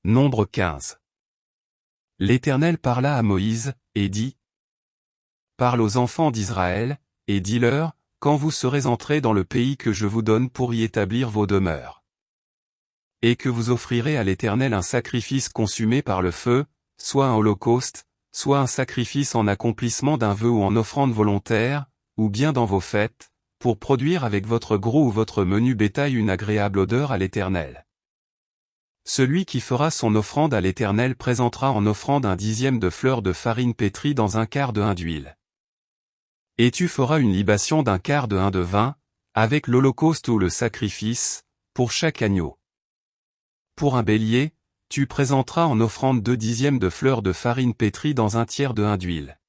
Nombre 15. L'Éternel parla à Moïse, et dit : Parle aux enfants d'Israël, et dis-leur, quand vous serez entrés dans le pays que je vous donne pour y établir vos demeures. Et que vous offrirez à l'Éternel un sacrifice consumé par le feu, soit un holocauste, soit un sacrifice en accomplissement d'un vœu ou en offrande volontaire, ou bien dans vos fêtes, pour produire avec votre gros ou votre menu bétail une agréable odeur à l'Éternel. Celui qui fera son offrande à l'Éternel présentera en offrande un dixième de fleur de farine pétrie dans un quart de hin d'huile. Et tu feras une libation d'un quart de hin de vin, avec l'holocauste ou le sacrifice, pour chaque agneau. Pour un bélier, tu présenteras en offrande 2/10 de fleur de farine pétrie dans un tiers de hin d'huile.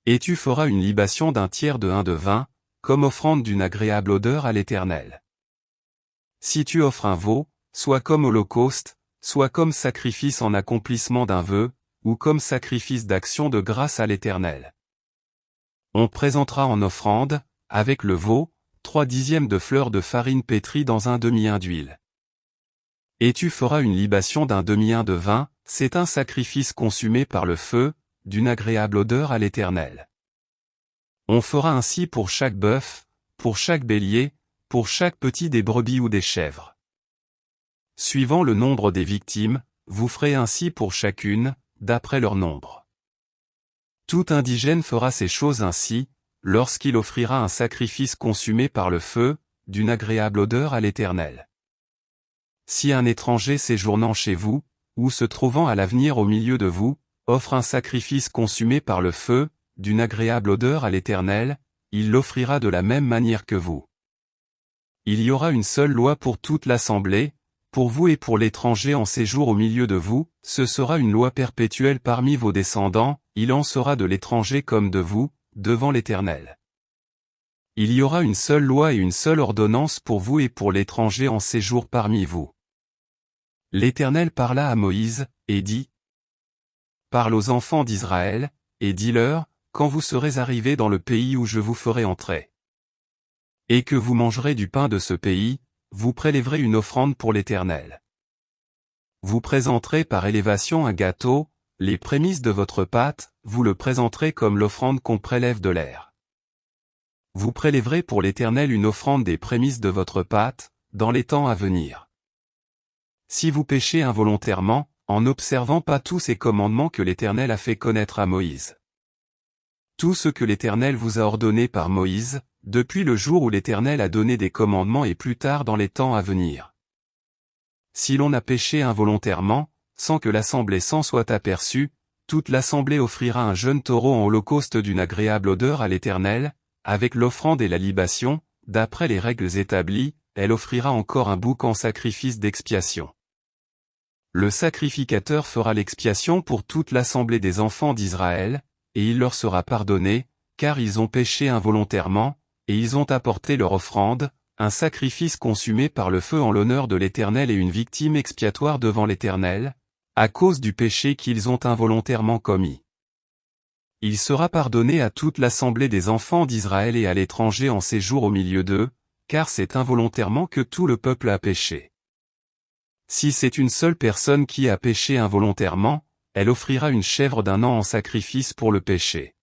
Et tu feras une libation d'un tiers de hin de vin, comme offrande d'une agréable odeur à l'Éternel. Si tu offres un veau, soit comme holocauste, soit comme sacrifice en accomplissement d'un vœu, ou comme sacrifice d'action de grâce à l'Éternel. On présentera en offrande, avec le veau, 3/10 de fleur de farine pétrie dans un demi-hin d'huile. Et tu feras une libation d'un demi-hin de vin, c'est un sacrifice consumé par le feu, d'une agréable odeur à l'Éternel. On fera ainsi pour chaque bœuf, pour chaque bélier, pour chaque petit des brebis ou des chèvres. Suivant le nombre des victimes, vous ferez ainsi pour chacune, d'après leur nombre. Tout indigène fera ces choses ainsi, lorsqu'il offrira un sacrifice consumé par le feu, d'une agréable odeur à l'Éternel. Si un étranger séjournant chez vous, ou se trouvant à l'avenir au milieu de vous, offre un sacrifice consumé par le feu, d'une agréable odeur à l'Éternel, il l'offrira de la même manière que vous. Il y aura une seule loi pour toute l'assemblée, pour vous et pour l'étranger en séjour au milieu de vous, ce sera une loi perpétuelle parmi vos descendants, il en sera de l'étranger comme de vous, devant l'Éternel. Il y aura une seule loi et une seule ordonnance pour vous et pour l'étranger en séjour parmi vous. L'Éternel parla à Moïse, et dit : Parle aux enfants d'Israël, et dis-leur, quand vous serez arrivés dans le pays où je vous ferai entrer. Et que vous mangerez du pain de ce pays, vous prélèverez une offrande pour l'Éternel. Vous présenterez par élévation un gâteau, les prémices de votre pâte, vous le présenterez comme l'offrande qu'on prélève de l'air. Vous prélèverez pour l'Éternel une offrande des prémices de votre pâte, dans les temps à venir. Si vous péchez involontairement, en n'observant pas tous ces commandements que l'Éternel a fait connaître à Moïse. Tout ce que l'Éternel vous a ordonné par Moïse, depuis le jour où l'Éternel a donné des commandements et plus tard dans les temps à venir. Si l'on a péché involontairement, sans que l'assemblée s'en soit aperçue, toute l'assemblée offrira un jeune taureau en holocauste d'une agréable odeur à l'Éternel, avec l'offrande et la libation, d'après les règles établies, elle offrira encore un bouc en sacrifice d'expiation. Le sacrificateur fera l'expiation pour toute l'assemblée des enfants d'Israël, et il leur sera pardonné, car ils ont péché involontairement, et ils ont apporté leur offrande, un sacrifice consumé par le feu en l'honneur de l'Éternel et une victime expiatoire devant l'Éternel, à cause du péché qu'ils ont involontairement commis. Il sera pardonné à toute l'assemblée des enfants d'Israël et à l'étranger en séjour au milieu d'eux, car c'est involontairement que tout le peuple a péché. Si c'est une seule personne qui a péché involontairement, elle offrira une chèvre d'1 an en sacrifice pour le péché.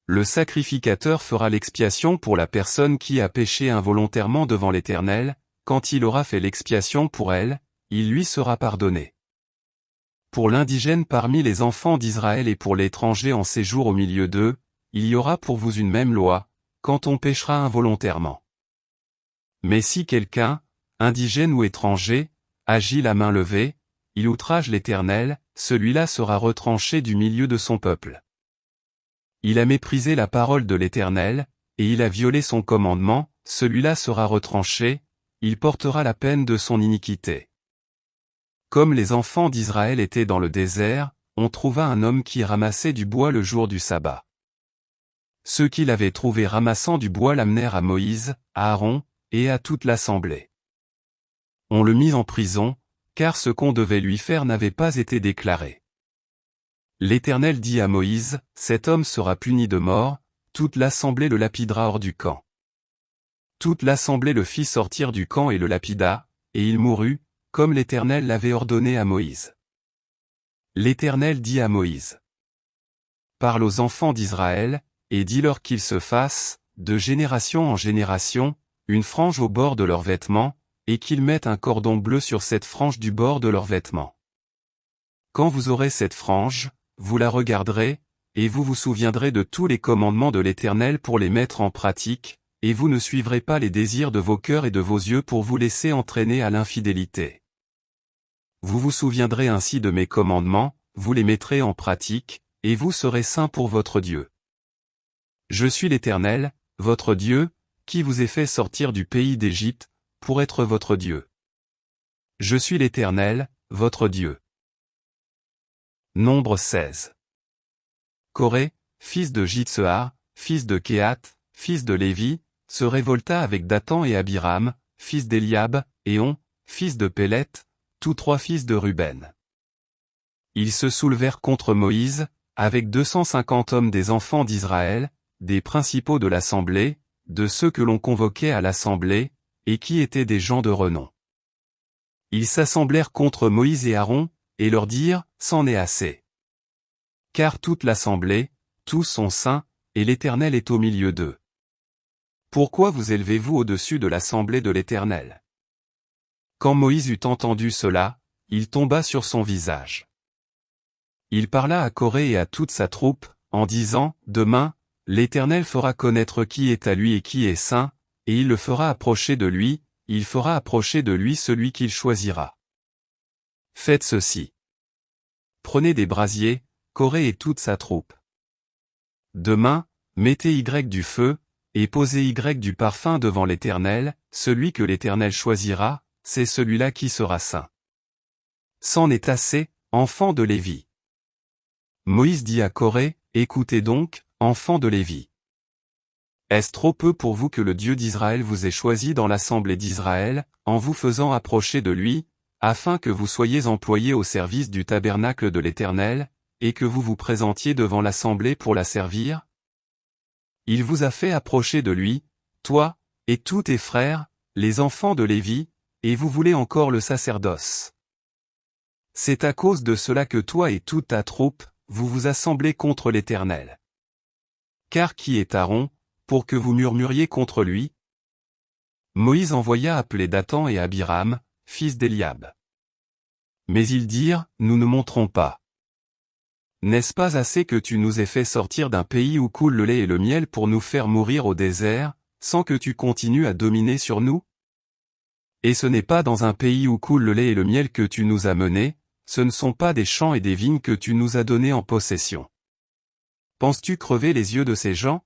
Le sacrificateur fera l'expiation pour la personne qui a péché involontairement devant l'Éternel, quand il aura fait l'expiation pour elle, il lui sera pardonné. Pour l'indigène parmi les enfants d'Israël et pour l'étranger en séjour au milieu d'eux, il y aura pour vous une même loi, quand on péchera involontairement. Mais si quelqu'un, indigène ou étranger, agit la main levée, il outrage l'Éternel, celui-là sera retranché du milieu de son peuple. Il a méprisé la parole de l'Éternel, et il a violé son commandement, celui-là sera retranché, il portera la peine de son iniquité. Comme les enfants d'Israël étaient dans le désert, on trouva un homme qui ramassait du bois le jour du sabbat. Ceux qui l'avaient trouvé ramassant du bois l'amenèrent à Moïse, à Aaron, et à toute l'assemblée. On le mit en prison, car ce qu'on devait lui faire n'avait pas été déclaré. L'Éternel dit à Moïse, cet homme sera puni de mort, toute l'assemblée le lapidera hors du camp. Toute l'assemblée le fit sortir du camp et le lapida, et il mourut, comme l'Éternel l'avait ordonné à Moïse. L'Éternel dit à Moïse: Parle aux enfants d'Israël, et dis-leur qu'ils se fassent, de génération en génération, une frange au bord de leurs vêtements, et qu'ils mettent un cordon bleu sur cette frange du bord de leurs vêtements. Quand vous aurez cette frange, vous la regarderez, et vous vous souviendrez de tous les commandements de l'Éternel pour les mettre en pratique, et vous ne suivrez pas les désirs de vos cœurs et de vos yeux pour vous laisser entraîner à l'infidélité. Vous vous souviendrez ainsi de mes commandements, vous les mettrez en pratique, et vous serez saints pour votre Dieu. Je suis l'Éternel, votre Dieu, qui vous ai fait sortir du pays d'Égypte, pour être votre Dieu. Je suis l'Éternel, votre Dieu. Nombre 16. Coré, fils de Jitsehar, fils de Kehath, fils de Lévi, se révolta avec Dathan et Abiram, fils d'Eliab, et On, fils de Péleth, tous trois fils de Ruben. Ils se soulevèrent contre Moïse, avec 250 hommes des enfants d'Israël, des principaux de l'assemblée, de ceux que l'on convoquait à l'assemblée, et qui étaient des gens de renom. Ils s'assemblèrent contre Moïse et Aaron, et leur dirent, c'en est assez. Car toute l'assemblée, tous sont saints, et l'Éternel est au milieu d'eux. Pourquoi vous élevez-vous au-dessus de l'assemblée de l'Éternel? Quand Moïse eut entendu cela, il tomba sur son visage. Il parla à Coré et à toute sa troupe, en disant, demain, l'Éternel fera connaître qui est à lui et qui est saint, et il le fera approcher de lui, il fera approcher de lui celui qu'il choisira. Faites ceci. Prenez des brasiers, Coré et toute sa troupe. Demain, mettez du feu, et posez du parfum devant l'Éternel, celui que l'Éternel choisira, c'est celui-là qui sera saint. C'en est assez, enfants de Lévi. Moïse dit à Coré, écoutez donc, enfants de Lévi. Est-ce trop peu pour vous que le Dieu d'Israël vous ait choisi dans l'assemblée d'Israël, en vous faisant approcher de lui, afin que vous soyez employés au service du tabernacle de l'Éternel, et que vous vous présentiez devant l'assemblée pour la servir? Il vous a fait approcher de lui, toi, et tous tes frères, les enfants de Lévi, et vous voulez encore le sacerdoce. C'est à cause de cela que toi et toute ta troupe, vous vous assemblez contre l'Éternel. Car qui est Aaron, pour que vous murmuriez contre lui? Moïse envoya appeler Dathan et Abiram, fils d'Eliab. Mais ils dirent, nous ne monterons pas. N'est-ce pas assez que tu nous aies fait sortir d'un pays où coule le lait et le miel pour nous faire mourir au désert, sans que tu continues à dominer sur nous? Et ce n'est pas dans un pays où coule le lait et le miel que tu nous as menés, ce ne sont pas des champs et des vignes que tu nous as donnés en possession. Penses-tu crever les yeux de ces gens?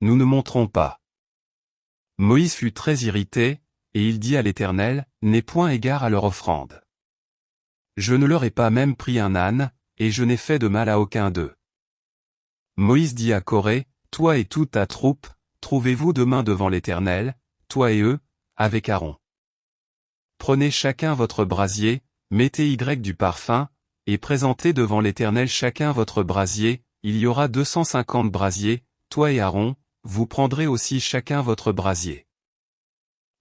Nous ne monterons pas. Moïse fut très irrité, et il dit à l'Éternel, n'aie point égard à leur offrande. Je ne leur ai pas même pris un âne, et je n'ai fait de mal à aucun d'eux. Moïse dit à Coré, toi et toute ta troupe, trouvez-vous demain devant l'Éternel, toi et eux, avec Aaron. Prenez chacun votre brasier, mettez du parfum, et présentez devant l'Éternel chacun votre brasier, il y aura 250 brasiers, toi et Aaron, vous prendrez aussi chacun votre brasier.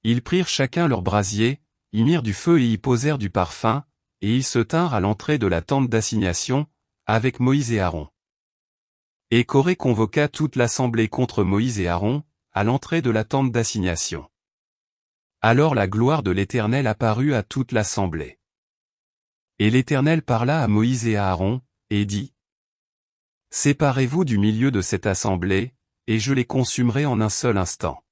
Ils prirent chacun leur brasier, y mirent du feu et y posèrent du parfum, et ils se tinrent à l'entrée de la tente d'assignation, avec Moïse et Aaron. Et Coré convoqua toute l'assemblée contre Moïse et Aaron, à l'entrée de la tente d'assignation. Alors la gloire de l'Éternel apparut à toute l'assemblée. Et l'Éternel parla à Moïse et à Aaron, et dit, séparez-vous du milieu de cette assemblée, et je les consumerai en un seul instant.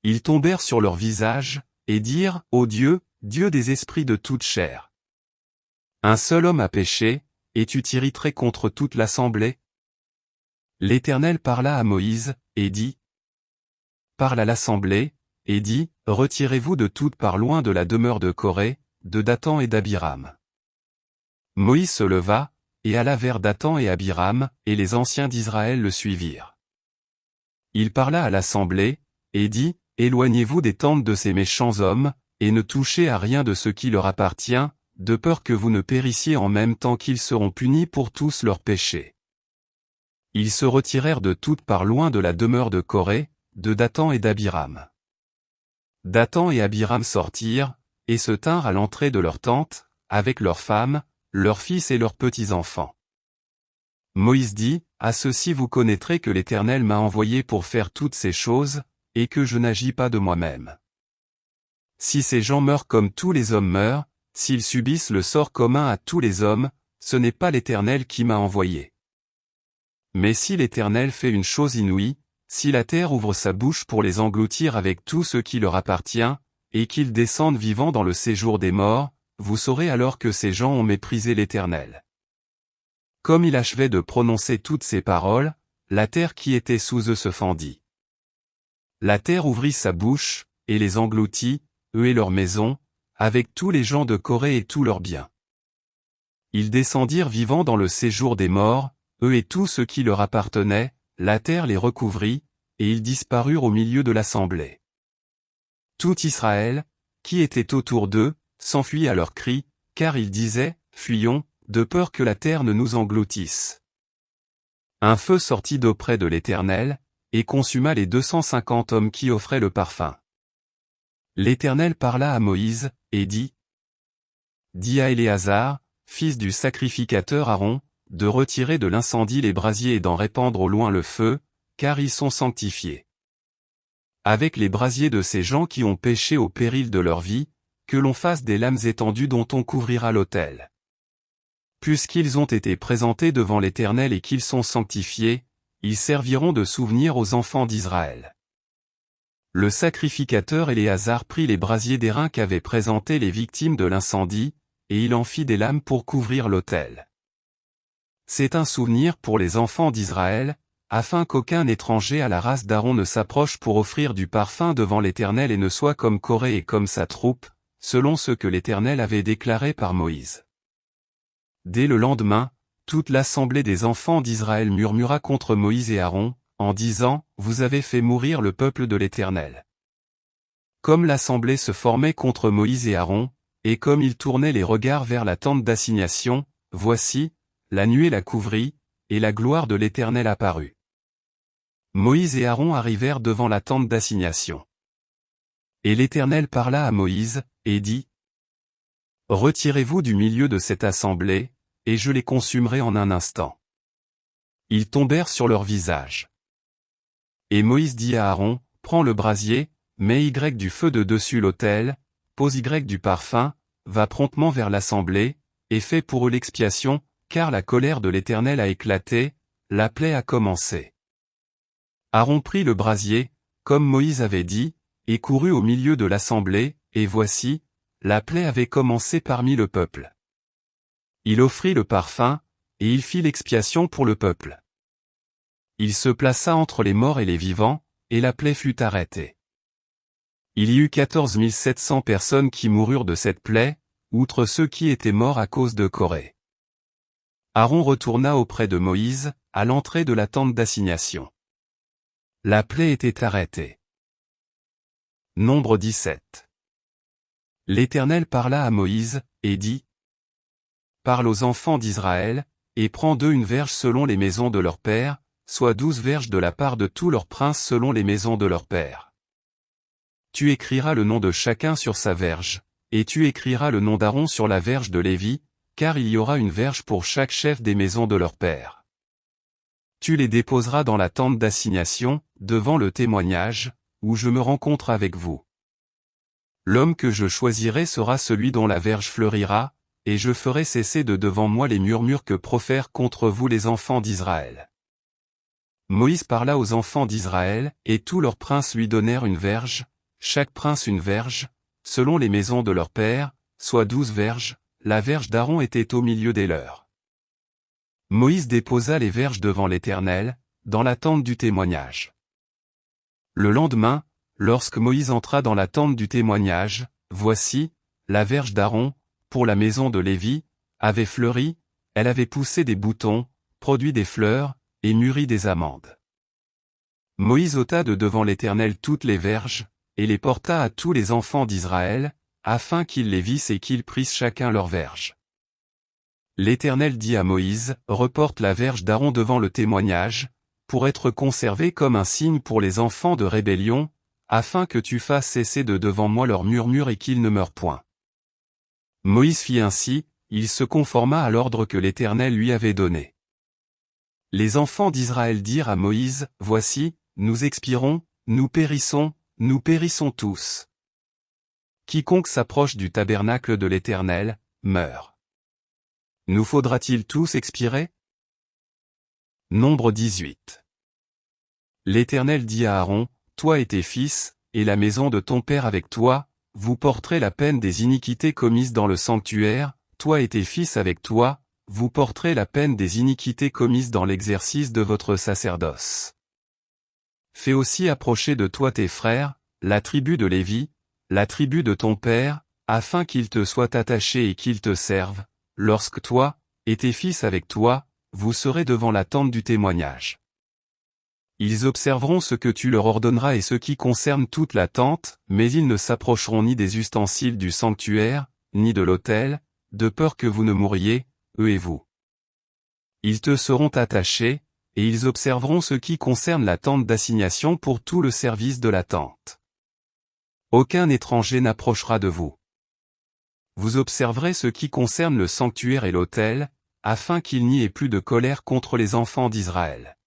Ils tombèrent sur leur visage, et dirent, ô Dieu, Dieu des esprits de toute chair. Un seul homme a péché, et tu t'irriterais contre toute l'assemblée? L'Éternel parla à Moïse, et dit, parle à l'assemblée, et dit, retirez-vous de toutes parts loin de la demeure de Coré, de Dathan et d'Abiram. Moïse se leva, et alla vers Dathan et Abiram, et les anciens d'Israël le suivirent. Il parla à l'assemblée, et dit, éloignez-vous des tentes de ces méchants hommes, et ne touchez à rien de ce qui leur appartient, de peur que vous ne périssiez en même temps qu'ils seront punis pour tous leurs péchés. Ils se retirèrent de toutes parts loin de la demeure de Coré, de Dathan et d'Abiram. Dathan et Abiram sortirent, et se tinrent à l'entrée de leur tente, avec leurs femmes, leurs fils et leurs petits-enfants. Moïse dit, à ceux-ci vous connaîtrez que l'Éternel m'a envoyé pour faire toutes ces choses, et que je n'agis pas de moi-même. Si ces gens meurent comme tous les hommes meurent, s'ils subissent le sort commun à tous les hommes, ce n'est pas l'Éternel qui m'a envoyé. Mais si l'Éternel fait une chose inouïe, si la terre ouvre sa bouche pour les engloutir avec tout ce qui leur appartient, et qu'ils descendent vivants dans le séjour des morts, vous saurez alors que ces gens ont méprisé l'Éternel. Comme il achevait de prononcer toutes ces paroles, la terre qui était sous eux se fendit. La terre ouvrit sa bouche, et les engloutit, eux et leurs maisons, avec tous les gens de Corée et tous leurs biens. Ils descendirent vivants dans le séjour des morts, eux et tout ce qui leur appartenait, la terre les recouvrit, et ils disparurent au milieu de l'assemblée. Tout Israël, qui était autour d'eux, s'enfuit à leurs cris, car ils disaient, « Fuyons, de peur que la terre ne nous engloutisse. » Un feu sortit d'auprès de l'Éternel, et consuma les 250 hommes qui offraient le parfum. L'Éternel parla à Moïse, et dit, « Dis à Éléazar, fils du sacrificateur Aaron, de retirer de l'incendie les brasiers et d'en répandre au loin le feu, car ils sont sanctifiés. Avec les brasiers de ces gens qui ont péché au péril de leur vie, que l'on fasse des lames étendues dont on couvrira l'autel. Puisqu'ils ont été présentés devant l'Éternel et qu'ils sont sanctifiés, ils serviront de souvenir aux enfants d'Israël. » Le sacrificateur Éléazar prit les brasiers d'airain qu'avaient présentés les victimes de l'incendie, et il en fit des lames pour couvrir l'autel. C'est un souvenir pour les enfants d'Israël, afin qu'aucun étranger à la race d'Aaron ne s'approche pour offrir du parfum devant l'Éternel et ne soit comme Corée et comme sa troupe, selon ce que l'Éternel avait déclaré par Moïse. Dès le lendemain, toute l'assemblée des enfants d'Israël murmura contre Moïse et Aaron, en disant, « Vous avez fait mourir le peuple de l'Éternel. » Comme l'assemblée se formait contre Moïse et Aaron, et comme ils tournaient les regards vers la tente d'assignation, voici, la nuée la couvrit, et la gloire de l'Éternel apparut. Moïse et Aaron arrivèrent devant la tente d'assignation. Et l'Éternel parla à Moïse, et dit, « Retirez-vous du milieu de cette assemblée, et je les consumerai en un instant. » Ils tombèrent sur leur visage. Et Moïse dit à Aaron, « Prends le brasier, mets Y du feu de dessus l'autel, pose Y du parfum, va promptement vers l'assemblée, et fais pour eux l'expiation, car la colère de l'Éternel a éclaté, la plaie a commencé. » Aaron prit le brasier, comme Moïse avait dit, et courut au milieu de l'assemblée, et voici, la plaie avait commencé parmi le peuple. Il offrit le parfum, et il fit l'expiation pour le peuple. Il se plaça entre les morts et les vivants, et la plaie fut arrêtée. Il y eut 14 700 personnes qui moururent de cette plaie, outre ceux qui étaient morts à cause de Corée. Aaron retourna auprès de Moïse, à l'entrée de la tente d'assignation. La plaie était arrêtée. Nombre 17. L'Éternel parla à Moïse, et dit, « Parle aux enfants d'Israël, et prends d'eux une verge selon les maisons de leurs pères, soit 12 verges de la part de tous leurs princes selon les maisons de leurs pères. Tu écriras le nom de chacun sur sa verge, et tu écriras le nom d'Aaron sur la verge de Lévi, car il y aura une verge pour chaque chef des maisons de leur père. Tu les déposeras dans la tente d'assignation, devant le témoignage, où je me rencontre avec vous. L'homme que je choisirai sera celui dont la verge fleurira, et je ferai cesser de devant moi les murmures que profèrent contre vous les enfants d'Israël. » Moïse parla aux enfants d'Israël, et tous leurs princes lui donnèrent une verge, chaque prince une verge, selon les maisons de leur père, soit 12 verges, la verge d'Aaron était au milieu des leurs. Moïse déposa les verges devant l'Éternel, dans la tente du témoignage. Le lendemain, lorsque Moïse entra dans la tente du témoignage, voici, la verge d'Aaron, pour la maison de Lévi, avait fleuri, elle avait poussé des boutons, produit des fleurs, et mûri des amandes. Moïse ôta de devant l'Éternel toutes les verges, et les porta à tous les enfants d'Israël, afin qu'ils les vissent et qu'ils prissent chacun leur verge. L'Éternel dit à Moïse, « Reporte la verge d'Aaron devant le témoignage, pour être conservée comme un signe pour les enfants de rébellion, afin que tu fasses cesser de devant moi leurs murmures et qu'ils ne meurent point. » Moïse fit ainsi, il se conforma à l'ordre que l'Éternel lui avait donné. Les enfants d'Israël dirent à Moïse, « Voici, nous expirons, nous périssons tous. Quiconque s'approche du tabernacle de l'Éternel, meurt. Nous faudra-t-il tous expirer ?» Nombre 18. L'Éternel dit à Aaron, « Toi et tes fils, et la maison de ton père avec toi, vous porterez la peine des iniquités commises dans le sanctuaire, toi et tes fils avec toi, vous porterez la peine des iniquités commises dans l'exercice de votre sacerdoce. Fais aussi approcher de toi tes frères, la tribu de Lévi, la tribu de ton père, afin qu'ils te soient attachés et qu'ils te servent, lorsque toi, et tes fils avec toi, vous serez devant la tente du témoignage. Ils observeront ce que tu leur ordonneras et ce qui concerne toute la tente, mais ils ne s'approcheront ni des ustensiles du sanctuaire, ni de l'autel, de peur que vous ne mouriez, eux et vous. Ils te seront attachés, et ils observeront ce qui concerne la tente d'assignation pour tout le service de la tente. Aucun étranger n'approchera de vous. Vous observerez ce qui concerne le sanctuaire et l'autel, afin qu'il n'y ait plus de colère contre les enfants d'Israël.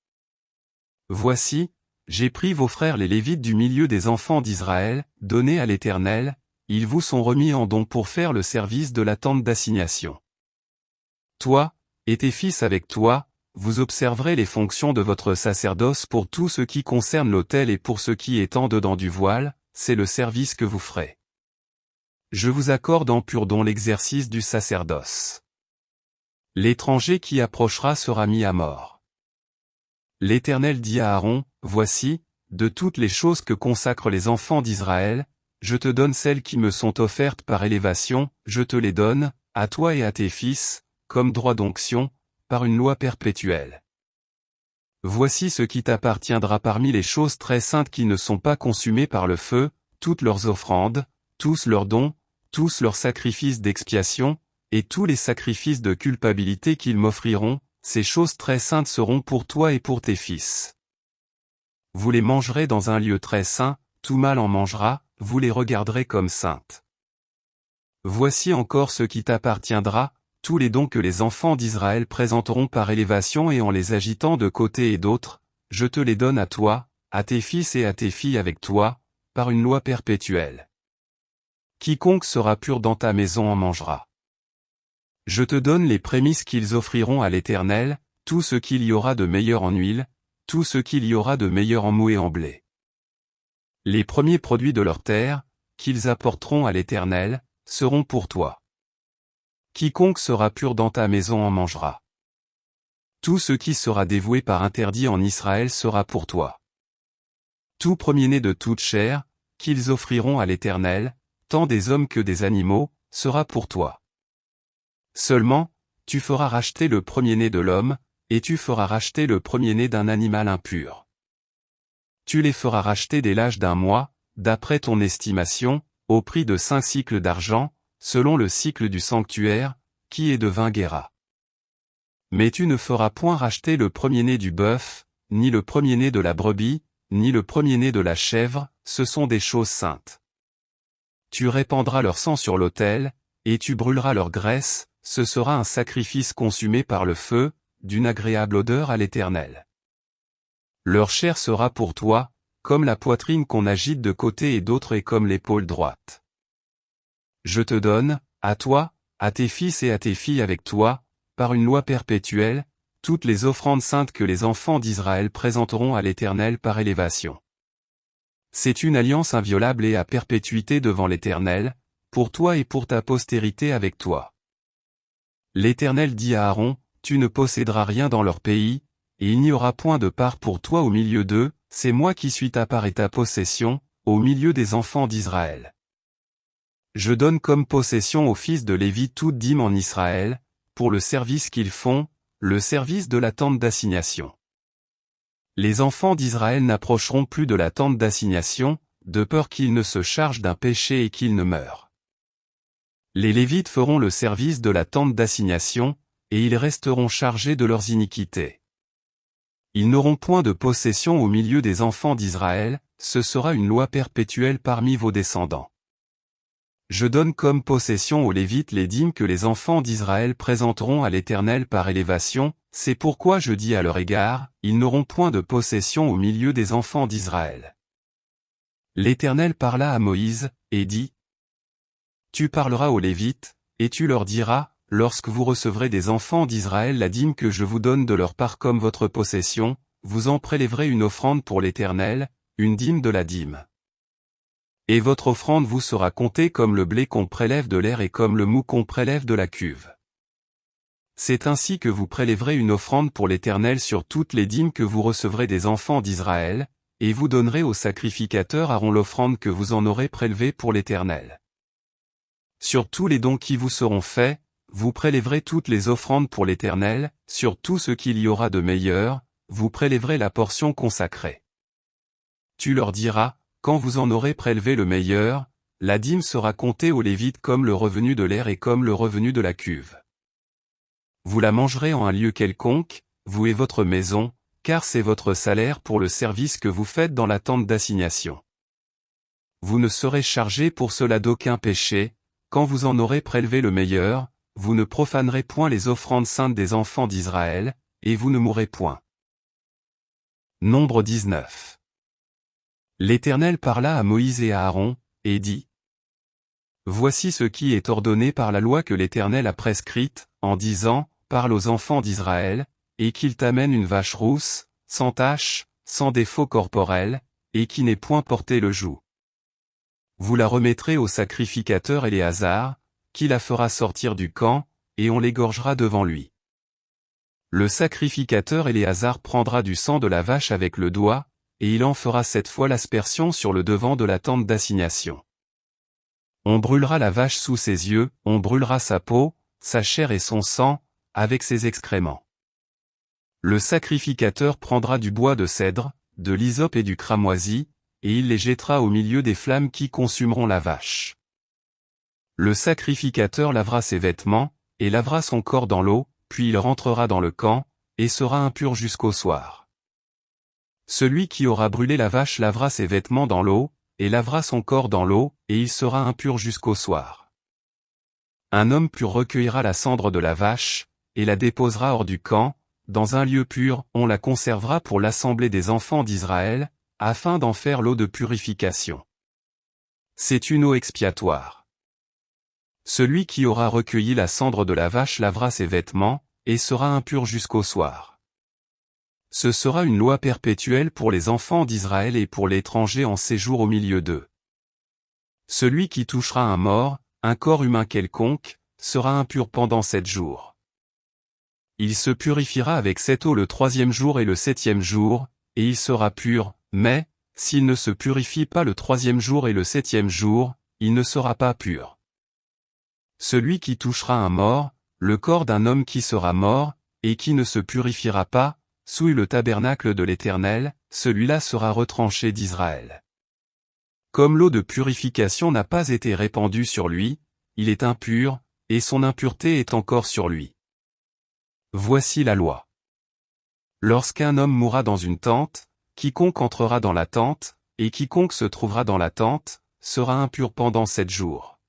Voici, j'ai pris vos frères les Lévites du milieu des enfants d'Israël, donnés à l'Éternel, ils vous sont remis en don pour faire le service de la tente d'assignation. Toi, et tes fils avec toi, vous observerez les fonctions de votre sacerdoce pour tout ce qui concerne l'autel et pour ce qui est en dedans du voile, c'est le service que vous ferez. Je vous accorde en pur don l'exercice du sacerdoce. L'étranger qui approchera sera mis à mort. L'Éternel dit à Aaron, « Voici, de toutes les choses que consacrent les enfants d'Israël, je te donne celles qui me sont offertes par élévation, je te les donne, à toi et à tes fils, comme droit d'onction, par une loi perpétuelle. Voici ce qui t'appartiendra parmi les choses très saintes qui ne sont pas consumées par le feu, toutes leurs offrandes, tous leurs dons, tous leurs sacrifices d'expiation, et tous les sacrifices de culpabilité qu'ils m'offriront, ces choses très saintes seront pour toi et pour tes fils. Vous les mangerez dans un lieu très saint, tout mâle en mangera, vous les regarderez comme saintes. Voici encore ce qui t'appartiendra, tous les dons que les enfants d'Israël présenteront par élévation et en les agitant de côté et d'autre, je te les donne à toi, à tes fils et à tes filles avec toi, par une loi perpétuelle. Quiconque sera pur dans ta maison en mangera. Je te donne les prémices qu'ils offriront à l'Éternel, tout ce qu'il y aura de meilleur en huile, tout ce qu'il y aura de meilleur en moût et en blé. Les premiers produits de leur terre, qu'ils apporteront à l'Éternel, seront pour toi. Quiconque sera pur dans ta maison en mangera. Tout ce qui sera dévoué par interdit en Israël sera pour toi. Tout premier-né de toute chair, qu'ils offriront à l'Éternel, tant des hommes que des animaux, sera pour toi. Seulement, tu feras racheter le premier-né de l'homme, et tu feras racheter le premier-né d'un animal impur. Tu les feras racheter dès l'âge d'un mois, d'après ton estimation, au prix de 5 sicles d'argent, selon le cycle du sanctuaire, qui est de 20 guéras. Mais tu ne feras point racheter le premier-né du bœuf, ni le premier-né de la brebis, ni le premier-né de la chèvre, ce sont des choses saintes. Tu répandras leur sang sur l'autel, et tu brûleras leur graisse, ce sera un sacrifice consumé par le feu, d'une agréable odeur à l'Éternel. Leur chair sera pour toi, comme la poitrine qu'on agite de côté et d'autre et comme l'épaule droite. Je te donne, à toi, à tes fils et à tes filles avec toi, par une loi perpétuelle, toutes les offrandes saintes que les enfants d'Israël présenteront à l'Éternel par élévation. C'est une alliance inviolable et à perpétuité devant l'Éternel, pour toi et pour ta postérité avec toi. L'Éternel dit à Aaron, tu ne posséderas rien dans leur pays, et il n'y aura point de part pour toi au milieu d'eux, c'est moi qui suis ta part et ta possession, au milieu des enfants d'Israël. Je donne comme possession aux fils de Lévi toute dîme en Israël, pour le service qu'ils font, le service de la tente d'assignation. Les enfants d'Israël n'approcheront plus de la tente d'assignation, de peur qu'ils ne se chargent d'un péché et qu'ils ne meurent. Les Lévites feront le service de la tente d'assignation, et ils resteront chargés de leurs iniquités. Ils n'auront point de possession au milieu des enfants d'Israël, ce sera une loi perpétuelle parmi vos descendants. Je donne comme possession aux Lévites les dîmes que les enfants d'Israël présenteront à l'Éternel par élévation, c'est pourquoi je dis à leur égard, ils n'auront point de possession au milieu des enfants d'Israël. L'Éternel parla à Moïse, et dit, Tu parleras aux Lévites, et tu leur diras, lorsque vous recevrez des enfants d'Israël la dîme que je vous donne de leur part comme votre possession, vous en prélèverez une offrande pour l'Éternel, une dîme de la dîme. Et votre offrande vous sera comptée comme le blé qu'on prélève de l'aire et comme le mou qu'on prélève de la cuve. C'est ainsi que vous prélèverez une offrande pour l'Éternel sur toutes les dîmes que vous recevrez des enfants d'Israël, et vous donnerez au sacrificateur Aaron l'offrande que vous en aurez prélevée pour l'Éternel. Sur tous les dons qui vous seront faits, vous prélèverez toutes les offrandes pour l'Éternel, sur tout ce qu'il y aura de meilleur, vous prélèverez la portion consacrée. Tu leur diras, quand vous en aurez prélevé le meilleur, la dîme sera comptée aux Lévites comme le revenu de l'aire et comme le revenu de la cuve. Vous la mangerez en un lieu quelconque, vous et votre maison, car c'est votre salaire pour le service que vous faites dans la tente d'assignation. Vous ne serez chargé pour cela d'aucun péché, quand vous en aurez prélevé le meilleur, vous ne profanerez point les offrandes saintes des enfants d'Israël, et vous ne mourrez point. Nombre 19. L'Éternel parla à Moïse et à Aaron, et dit, Voici ce qui est ordonné par la loi que l'Éternel a prescrite, en disant, Parle aux enfants d'Israël, et qu'ils t'amènent une vache rousse, sans tache, sans défaut corporel, et qui n'ait point porté le joug. Vous la remettrez au sacrificateur Éléazar, qui la fera sortir du camp, et on l'égorgera devant lui. Le sacrificateur Éléazar prendra du sang de la vache avec le doigt, et il en fera 7 fois l'aspersion sur le devant de la tente d'assignation. On brûlera la vache sous ses yeux, on brûlera sa peau, sa chair et son sang, avec ses excréments. Le sacrificateur prendra du bois de cèdre, de l'hysope et du cramoisi, et il les jettera au milieu des flammes qui consumeront la vache. Le sacrificateur lavera ses vêtements, et lavera son corps dans l'eau, puis il rentrera dans le camp, et sera impur jusqu'au soir. Celui qui aura brûlé la vache lavera ses vêtements dans l'eau, et lavera son corps dans l'eau, et il sera impur jusqu'au soir. Un homme pur recueillera la cendre de la vache, et la déposera hors du camp, dans un lieu pur, on la conservera pour l'assemblée des enfants d'Israël, afin d'en faire l'eau de purification. C'est une eau expiatoire. Celui qui aura recueilli la cendre de la vache lavera ses vêtements, et sera impur jusqu'au soir. Ce sera une loi perpétuelle pour les enfants d'Israël et pour l'étranger en séjour au milieu d'eux. Celui qui touchera un mort, un corps humain quelconque, sera impur pendant 7 jours. Il se purifiera avec cette eau le 3e jour et le 7e jour, et il sera pur, mais, s'il ne se purifie pas le 3e jour et le 7e jour, il ne sera pas pur. Celui qui touchera un mort, le corps d'un homme qui sera mort, et qui ne se purifiera pas, souille le tabernacle de l'Éternel, celui-là sera retranché d'Israël. Comme l'eau de purification n'a pas été répandue sur lui, il est impur, et son impureté est encore sur lui. Voici la loi. Lorsqu'un homme mourra dans une tente, quiconque entrera dans la tente, et quiconque se trouvera dans la tente, sera impur pendant 7 jours.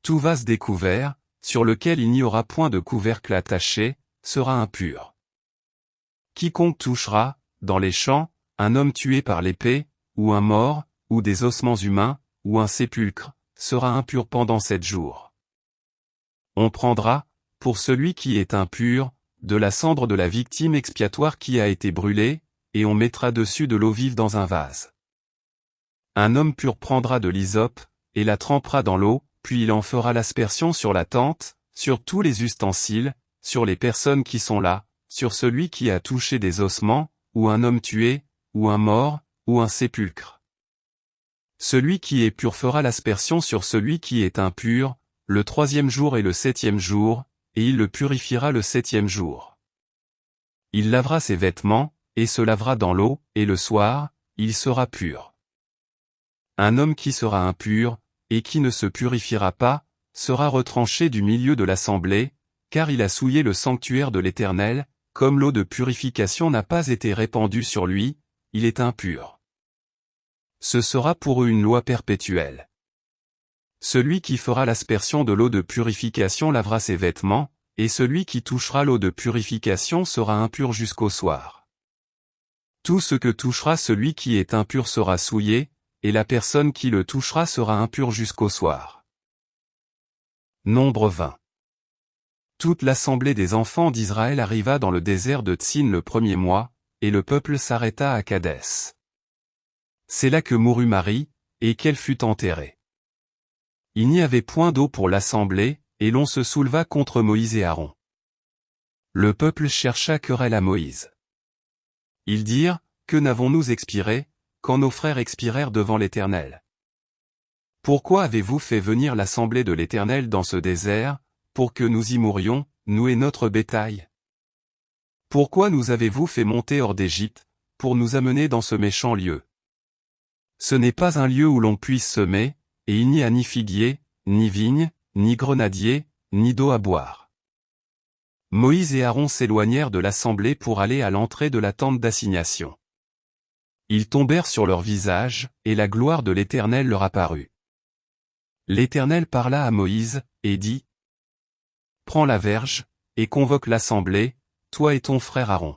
Tout vase découvert, sur lequel il n'y aura point de couvercle attaché, sera impur. Quiconque touchera, dans les champs, un homme tué par l'épée, ou un mort, ou des ossements humains, ou un sépulcre, sera impur pendant 7 jours. On prendra, pour celui qui est impur, de la cendre de la victime expiatoire qui a été brûlée, et on mettra dessus de l'eau vive dans un vase. Un homme pur prendra de l'hysope, et la trempera dans l'eau, puis il en fera l'aspersion sur la tente, sur tous les ustensiles, sur les personnes qui sont là, sur celui qui a touché des ossements, ou un homme tué, ou un mort, ou un sépulcre. Celui qui est pur fera l'aspersion sur celui qui est impur, le 3e jour et le 7e jour, et il le purifiera le 7e jour. Il lavera ses vêtements, et se lavera dans l'eau, et le soir, il sera pur. Un homme qui sera impur, et qui ne se purifiera pas, sera retranché du milieu de l'assemblée, car il a souillé le sanctuaire de l'Éternel, comme l'eau de purification n'a pas été répandue sur lui, il est impur. Ce sera pour eux une loi perpétuelle. Celui qui fera l'aspersion de l'eau de purification lavera ses vêtements, et celui qui touchera l'eau de purification sera impur jusqu'au soir. Tout ce que touchera celui qui est impur sera souillé, et la personne qui le touchera sera impure jusqu'au soir. Nombre 20. Toute l'assemblée des enfants d'Israël arriva dans le désert de Tsin le premier mois, et le peuple s'arrêta à Kadès. C'est là que mourut Marie, et qu'elle fut enterrée. Il n'y avait point d'eau pour l'assemblée, et l'on se souleva contre Moïse et Aaron. Le peuple chercha querelle à Moïse. Ils dirent, que n'avons-nous expiré, quand nos frères expirèrent devant l'Éternel? Pourquoi avez-vous fait venir l'assemblée de l'Éternel dans ce désert, pour que nous y mourions, nous et notre bétail? Pourquoi nous avez-vous fait monter hors d'Égypte, pour nous amener dans ce méchant lieu? Ce n'est pas un lieu où l'on puisse semer, et il n'y a ni figuier, ni vigne, ni grenadier, ni d'eau à boire. Moïse et Aaron s'éloignèrent de l'assemblée pour aller à l'entrée de la tente d'assignation. Ils tombèrent sur leur visage, et la gloire de l'Éternel leur apparut. L'Éternel parla à Moïse, et dit: Prends la verge, et convoque l'assemblée, toi et ton frère Aaron.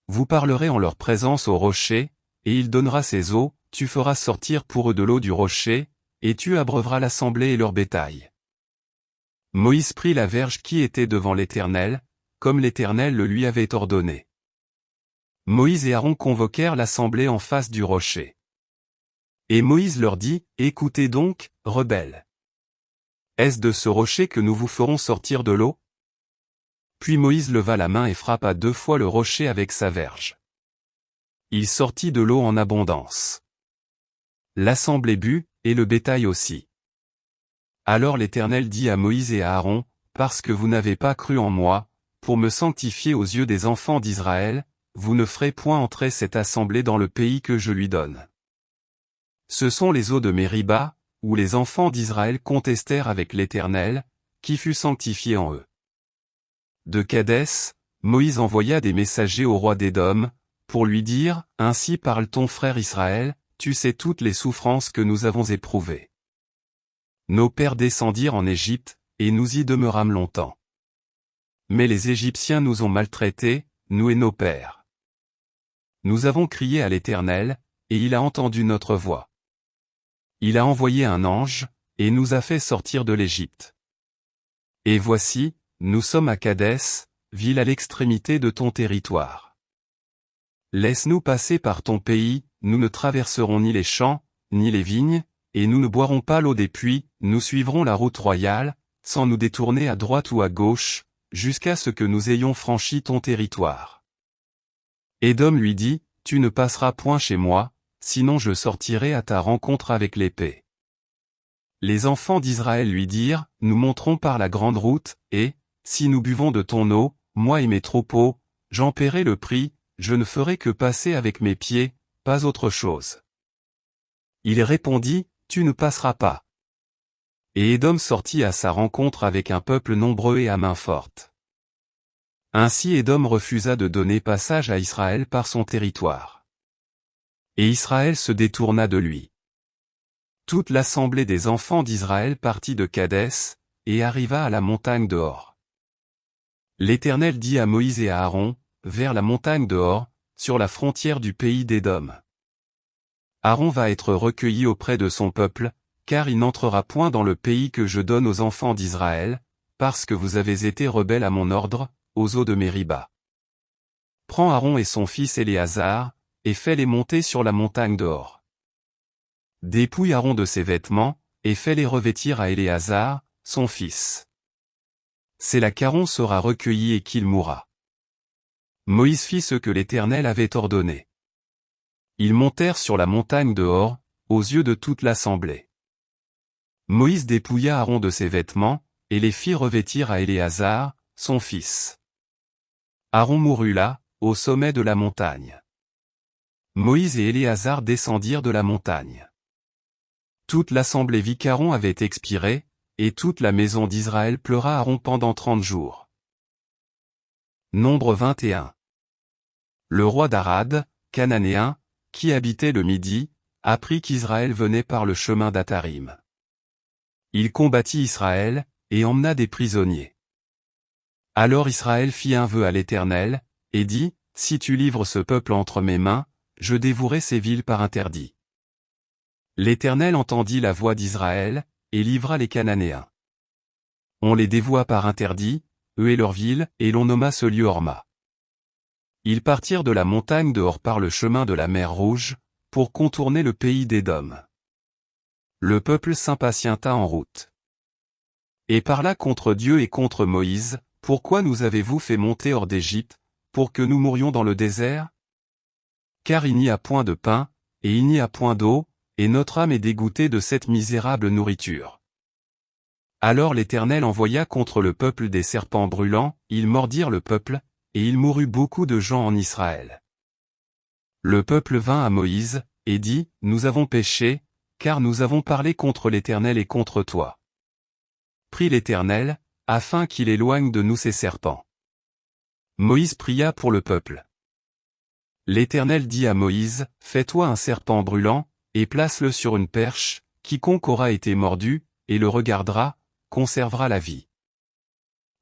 Vous parlerez en leur présence au rocher, et il donnera ses eaux, tu feras sortir pour eux de l'eau du rocher, et tu abreuveras l'assemblée et leur bétail. Moïse prit la verge qui était devant l'Éternel, comme l'Éternel le lui avait ordonné. Moïse et Aaron convoquèrent l'assemblée en face du rocher. Et Moïse leur dit: Écoutez donc, rebelles. Est-ce de ce rocher que nous vous ferons sortir de l'eau? Puis Moïse leva la main et frappa 2 fois le rocher avec sa verge. Il sortit de l'eau en abondance. L'assemblée but, et le bétail aussi. Alors l'Éternel dit à Moïse et à Aaron: Parce que vous n'avez pas cru en moi, pour me sanctifier aux yeux des enfants d'Israël, vous ne ferez point entrer cette assemblée dans le pays que je lui donne. Ce sont les eaux de Mériba, où les enfants d'Israël contestèrent avec l'Éternel, qui fut sanctifié en eux. De Kadès, Moïse envoya des messagers au roi d'Édom, pour lui dire: Ainsi parle ton frère Israël, tu sais toutes les souffrances que nous avons éprouvées. Nos pères descendirent en Égypte, et nous y demeurâmes longtemps. Mais les Égyptiens nous ont maltraités, nous et nos pères. Nous avons crié à l'Éternel, et il a entendu notre voix. Il a envoyé un ange, et nous a fait sortir de l'Égypte. Et voici, nous sommes à Kadès, ville à l'extrémité de ton territoire. Laisse-nous passer par ton pays, nous ne traverserons ni les champs, ni les vignes, et nous ne boirons pas l'eau des puits, nous suivrons la route royale, sans nous détourner à droite ou à gauche, jusqu'à ce que nous ayons franchi ton territoire. Édom lui dit: Tu ne passeras point chez moi, sinon je sortirai à ta rencontre avec l'épée. Les enfants d'Israël lui dirent: Nous monterons par la grande route, et, si nous buvons de ton eau, moi et mes troupeaux, j'en paierai le prix, je ne ferai que passer avec mes pieds, pas autre chose. Il répondit: Tu ne passeras pas. Et Édom sortit à sa rencontre avec un peuple nombreux et à main forte. Ainsi Édom refusa de donner passage à Israël par son territoire. Et Israël se détourna de lui. Toute l'assemblée des enfants d'Israël partit de Kadès, et arriva à la montagne de Hor. L'Éternel dit à Moïse et à Aaron: Vers la montagne de Hor, sur la frontière du pays d'Édom. Aaron va être recueilli auprès de son peuple, car il n'entrera point dans le pays que je donne aux enfants d'Israël, parce que vous avez été rebelles à mon ordre, aux eaux de Mériba. Prends Aaron et son fils Éléazar, et fais-les monter sur la montagne de Hor. Dépouille Aaron de ses vêtements, et fais-les revêtir à Éléazar, son fils. C'est là qu'Aaron sera recueilli et qu'il mourra. Moïse fit ce que l'Éternel avait ordonné. Ils montèrent sur la montagne de Hor, aux yeux de toute l'assemblée. Moïse dépouilla Aaron de ses vêtements, et les fit revêtir à Éléazar, son fils. Aaron mourut là, au sommet de la montagne. Moïse et Éléazar descendirent de la montagne. Toute l'assemblée vit qu'Aaron avait expiré, et toute la maison d'Israël pleura Aaron pendant 30 jours. Nombre 21. Le roi d'Arad, cananéen, qui habitait le Midi, apprit qu'Israël venait par le chemin d'Atarim. Il combattit Israël, et emmena des prisonniers. Alors Israël fit un vœu à l'Éternel, et dit, si tu livres ce peuple entre mes mains, je dévouerai ces villes par interdit. L'Éternel entendit la voix d'Israël, et livra les Cananéens. On les dévoua par interdit, eux et leurs villes, et l'on nomma ce lieu Horma. Ils partirent de la montagne de Hor par le chemin de la mer Rouge, pour contourner le pays d'Édom. Le peuple s'impatienta en route. Et parla contre Dieu et contre Moïse, pourquoi nous avez-vous fait monter hors d'Égypte, pour que nous mourions dans le désert? Car il n'y a point de pain, et il n'y a point d'eau, et notre âme est dégoûtée de cette misérable nourriture. Alors l'Éternel envoya contre le peuple des serpents brûlants, ils mordirent le peuple, et il mourut beaucoup de gens en Israël. Le peuple vint à Moïse, et dit, nous avons péché, car nous avons parlé contre l'Éternel et contre toi. Prie l'Éternel, afin qu'il éloigne de nous ces serpents. Moïse pria pour le peuple. L'Éternel dit à Moïse, fais-toi un serpent brûlant, et place-le sur une perche, quiconque aura été mordu, et le regardera, conservera la vie.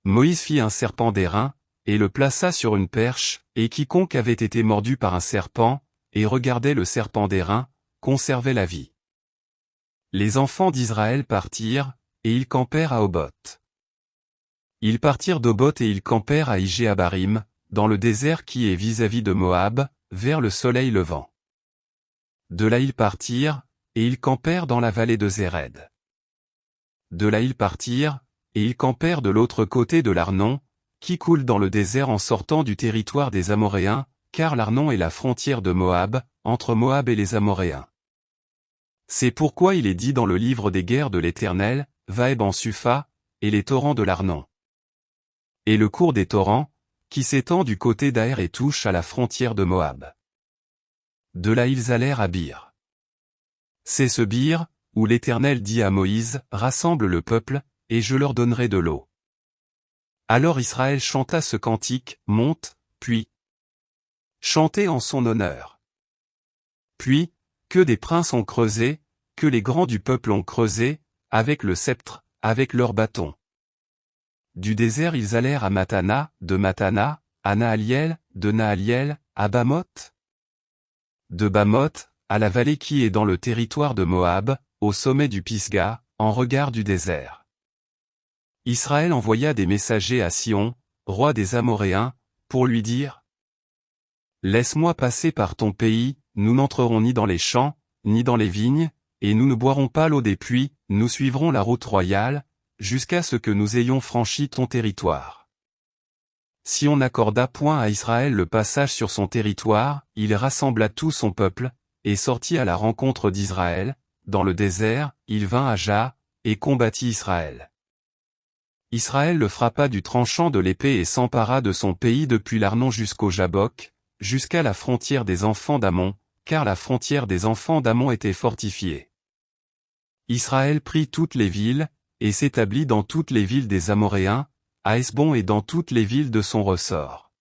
Moïse fit un serpent d'airain, et le plaça sur une perche, et quiconque avait été mordu par un serpent, et regardait le serpent d'airain, conservait la vie. Les enfants d'Israël partirent, et ils campèrent à Oboth. Ils partirent d'Oboth et ils campèrent à Ijé-Abarim, dans le désert qui est vis-à-vis de Moab, vers le soleil levant. De là ils partirent, et ils campèrent dans la vallée de Zéred. De là ils partirent, et ils campèrent de l'autre côté de l'Arnon, qui coule dans le désert en sortant du territoire des Amoréens, car l'Arnon est la frontière de Moab, entre Moab et les Amoréens. C'est pourquoi il est dit dans le livre des guerres de l'Éternel, Vaeb en Supha, et les torrents de l'Arnon. Et le cours des torrents, qui s'étend du côté d'Aër et touche à la frontière de Moab. De là ils allèrent à Bir. C'est ce Bir, où l'Éternel dit à Moïse, rassemble le peuple, et je leur donnerai de l'eau. Alors Israël chanta ce cantique, monte, puis chantez en son honneur. Puis, que des princes ont creusé, que les grands du peuple ont creusé, avec le sceptre, avec leurs bâtons. Du désert ils allèrent à Matana, de Matana, à Naaliel, de Naaliel, à Bamoth. De Bamoth, à la vallée qui est dans le territoire de Moab, au sommet du Pisga, en regard du désert. Israël envoya des messagers à Sion, roi des Amoréens, pour lui dire: laisse-moi passer par ton pays, nous n'entrerons ni dans les champs, ni dans les vignes, et nous ne boirons pas l'eau des puits, nous suivrons la route royale, jusqu'à ce que nous ayons franchi ton territoire. Si on n'accorda point à Israël le passage sur son territoire, il rassembla tout son peuple, et sortit à la rencontre d'Israël, dans le désert, il vint à Ja, et combattit Israël. Israël le frappa du tranchant de l'épée et s'empara de son pays depuis l'Arnon jusqu'au Jabbok, jusqu'à la frontière des enfants d'Ammon, car la frontière des enfants d'Ammon était fortifiée. Israël prit toutes les villes, et s'établit dans toutes les villes des Amoréens, à Hesbon et dans toutes les villes de son ressort.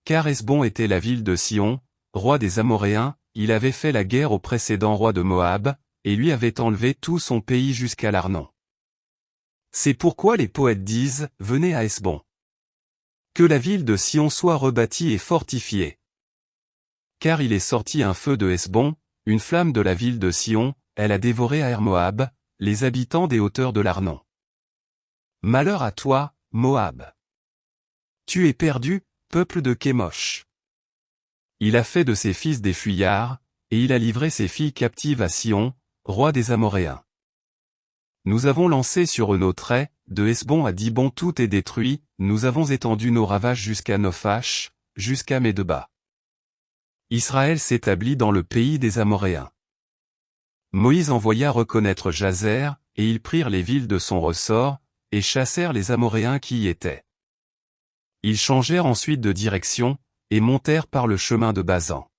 Car Hesbon était la ville de Sion, roi des Amoréens, il avait fait la guerre au précédent roi de Moab, et lui avait enlevé tout son pays jusqu'à l'Arnon. C'est pourquoi les poètes disent, venez à Hesbon. Que la ville de Sion soit rebâtie et fortifiée. Car il est sorti un feu de Hesbon, une flamme de la ville de Sion, elle a dévoré Aër Moab, les habitants des hauteurs de l'Arnon. Malheur à toi, Moab. Tu es perdu, peuple de Kémosh. Il a fait de ses fils des fuyards, et il a livré ses filles captives à Sion, roi des Amoréens. Nous avons lancé sur eux nos traits, de Hesbon à Dibon tout est détruit, nous avons étendu nos ravages jusqu'à Nophash, jusqu'à Médeba. Israël s'établit dans le pays des Amoréens. Moïse envoya reconnaître Jazer, et ils prirent les villes de son ressort, et chassèrent les Amoréens qui y étaient. Ils changèrent ensuite de direction, et montèrent par le chemin de Basan.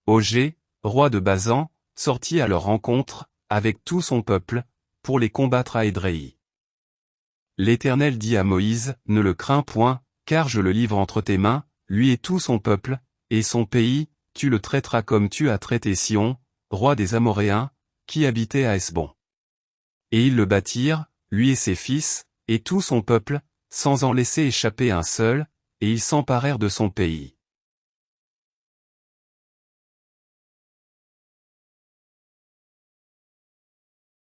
Ogé, roi de Basan, sortit à leur rencontre, avec tout son peuple, pour les combattre à Édréi. L'Éternel dit à Moïse, ne le crains point, car je le livre entre tes mains, lui et tout son peuple, et son pays, tu le traiteras comme tu as traité Sion, roi des Amoréens, qui habitait à Hesbon. Et ils le bâtirent, lui et ses fils, et tout son peuple, sans en laisser échapper un seul, et ils s'emparèrent de son pays.